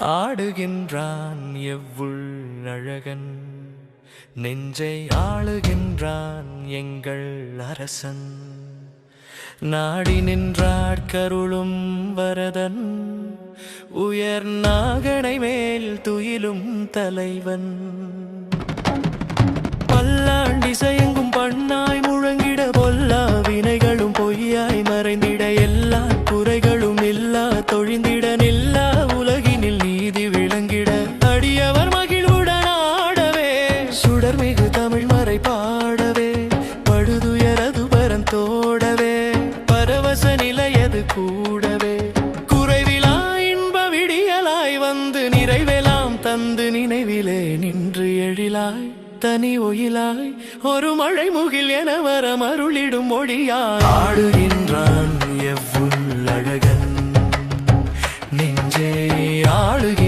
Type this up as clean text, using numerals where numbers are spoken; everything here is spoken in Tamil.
ஆடுகின்றான் எவ்வுள் அழகன், நெஞ்சை ஆளுகின்றான் எங்கள் அரசன். நாடி நின்றார் கருளும் வரதன், உயர் நாகனை மேல் துயிலும் தலைவன். பல்லாண்டிசையெங்கும் பண்ணாய் முழங்கிட, பொல்லா வினைகளும் பொய்யாய் மறைந்திட, எல்லா குறைகளும் இல்லா தொழிந்திட, நில்லா உலகினில் நீதி விளங்கிட, அடியவர் மகிழ்வுடன் ஆடவே, சுடர்மிகு தமிழ் மறை பாடவே, படுதுயரது பரந்தோடவே, பரவச நிலையது கூடவே, குறைவிலா இன்ப விடியலாய் வந்து நிறைவெலாம் தந்து, நினைவிலே நின்று எழிலாய் தனி ஒயிலாய் ஒரு மழை முகில் என வர மருளிடும் மொழியாய். ஆடுகின்றான் எவ்வுள் அழகன், நெஞ்சே ஆளுகின்றான்